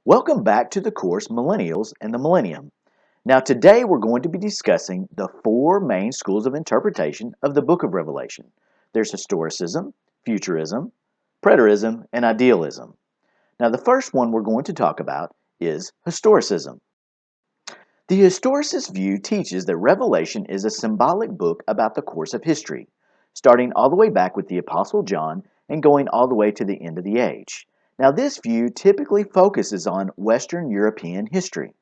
Welcome back to the course Millennials and the Millennium. Now today we're going to be discussing the four main schools of interpretation of the book of Revelation. There's Historicism, Futurism, Preterism, and Idealism. Now the first one we're going to talk about is Historicism. The historicist view teaches that Revelation is a symbolic book about the course of history, starting all the way back with the Apostle John and going all the way to the end of the age. Now, this view typically focuses on Western European history.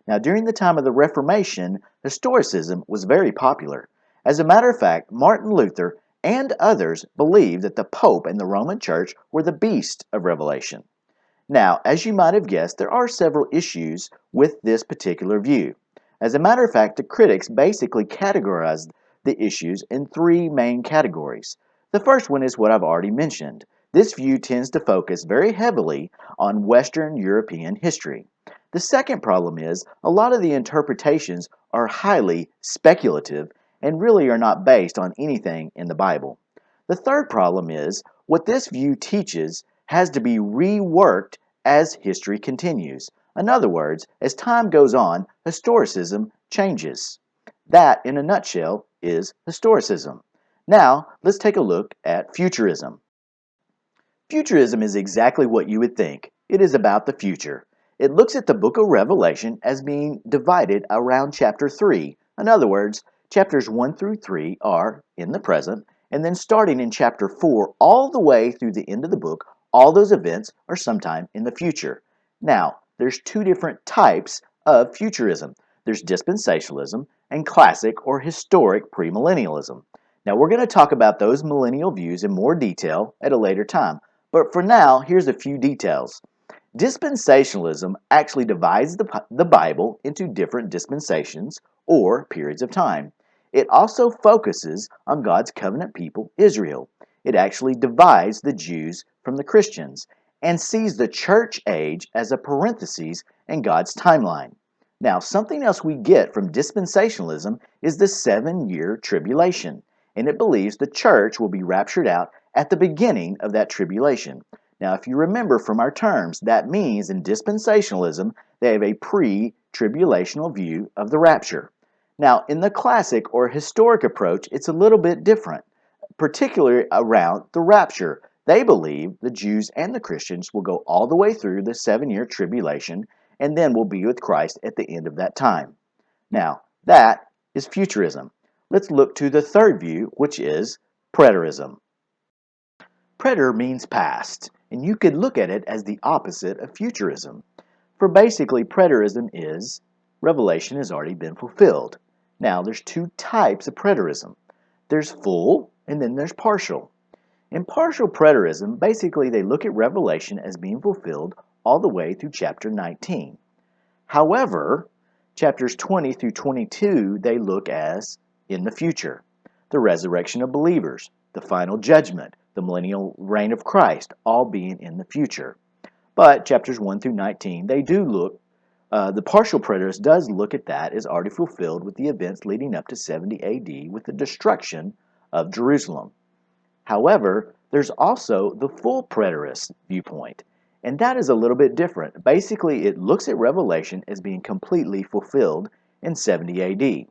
Now, during the time of the Reformation, historicism was very popular. As a matter of fact, Martin Luther and others believed that the Pope and the Roman Church were the beast of Revelation. Now, as you might have guessed, there are several issues with this particular view. As a matter of fact, the critics basically categorized the issues in three main categories. The first one is what I've already mentioned. This view tends to focus very heavily on Western European history. The second problem is a lot of the interpretations are highly speculative and really are not based on anything in the Bible. The third problem is what this view teaches has to be reworked as history continues. In other words, as time goes on, historicism changes. That, in a nutshell, is historicism. Now, let's take a look at futurism. Futurism is exactly what you would think. It is about the future. It looks at the book of Revelation as being divided around chapter 3. In other words, chapters 1 through 3 are in the present, and then starting in chapter 4 all the way through the end of the book, all those events are sometime in the future. Now, there's two different types of futurism. There's dispensationalism and classic or historic premillennialism. Now, we're going to talk about those millennial views in more detail at a later time, but for now, here's a few details. Dispensationalism actually divides the Bible into different dispensations or periods of time. It also focuses on God's covenant people, Israel. It actually divides the Jews from the Christians and sees the church age as a parenthesis in God's timeline. Now, something else we get from dispensationalism is the 7-year tribulation, and it believes the church will be raptured out at the beginning of that tribulation. Now, if you remember from our terms, that means in dispensationalism, they have a pre-tribulational view of the rapture. Now, in the classic or historic approach, it's a little bit different, particularly around the rapture. They believe the Jews and the Christians will go all the way through the 7-year tribulation and then will be with Christ at the end of that time. Now, that is futurism. Let's look to the third view, which is preterism. Preter means past, and you could look at it as the opposite of futurism. For basically, preterism is Revelation has already been fulfilled. Now, there's two types of preterism. There's full, and then there's partial. In partial preterism, basically they look at Revelation as being fulfilled all the way through chapter 19. However, chapters 20 through 22 they look as in the future. The resurrection of believers, the final judgment, the millennial reign of Christ, all being in the future. But chapters 1 through 19, they do look, the partial preterist does look at that as already fulfilled with the events leading up to 70 AD with the destruction of Jerusalem. However, there's also the full preterist viewpoint, and that is a little bit different. Basically, it looks at Revelation as being completely fulfilled in 70 AD.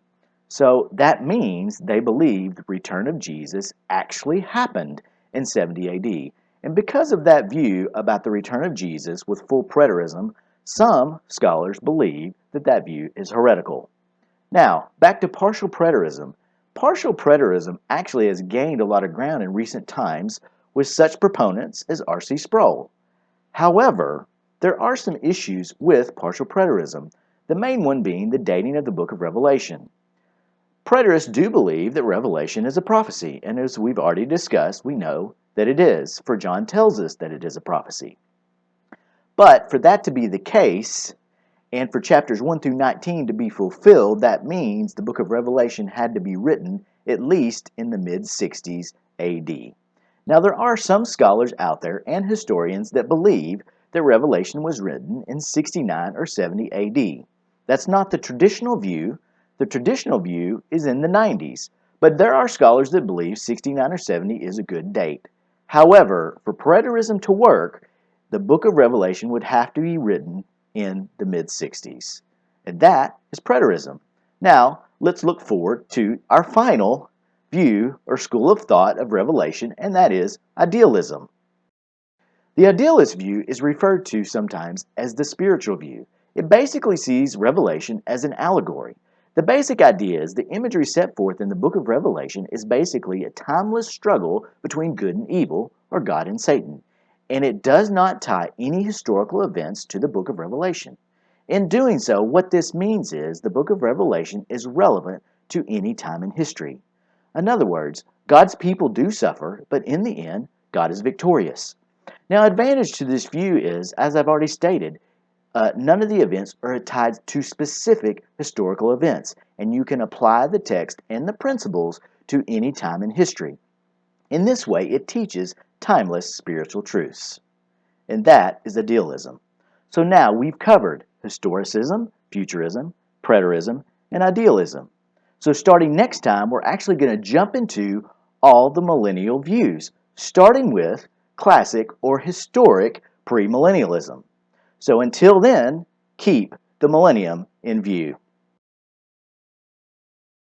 So that means they believe the return of Jesus actually happened in 70 AD. And because of that view about the return of Jesus with full preterism, some scholars believe that that view is heretical. Now, back to partial preterism. Partial preterism actually has gained a lot of ground in recent times with such proponents as R.C. Sproul. However, there are some issues with partial preterism, the main one being the dating of the book of Revelation. Preterists do believe that Revelation is a prophecy, and as we've already discussed, we know that it is, for John tells us that it is a prophecy. But for that to be the case, and for chapters 1 through 19 to be fulfilled, that means the book of Revelation had to be written at least in the mid-60s AD. Now, there are some scholars out there and historians that believe that Revelation was written in 69 or 70 AD. That's not the traditional view. The traditional view is in the 90s, but there are scholars that believe 69 or 70 is a good date. However, for preterism to work, the book of Revelation would have to be written in the mid-60s. And that is preterism. Now, let's look forward to our final view or school of thought of Revelation, and that is idealism. The idealist view is referred to sometimes as the spiritual view. It basically sees Revelation as an allegory. The basic idea is the imagery set forth in the book of Revelation is basically a timeless struggle between good and evil, or God and Satan, and it does not tie any historical events to the book of Revelation. In doing so, what this means is the book of Revelation is relevant to any time in history. In other words, God's people do suffer, but in the end, God is victorious. Now, advantage to this view is, as I've already stated, none of the events are tied to specific historical events, and you can apply the text and the principles to any time in history. In this way, it teaches timeless spiritual truths. And that is idealism. So now we've covered historicism, futurism, preterism, and idealism. So starting next time, we're actually going to jump into all the millennial views, starting with classic or historic premillennialism. So until then, keep the millennium in view.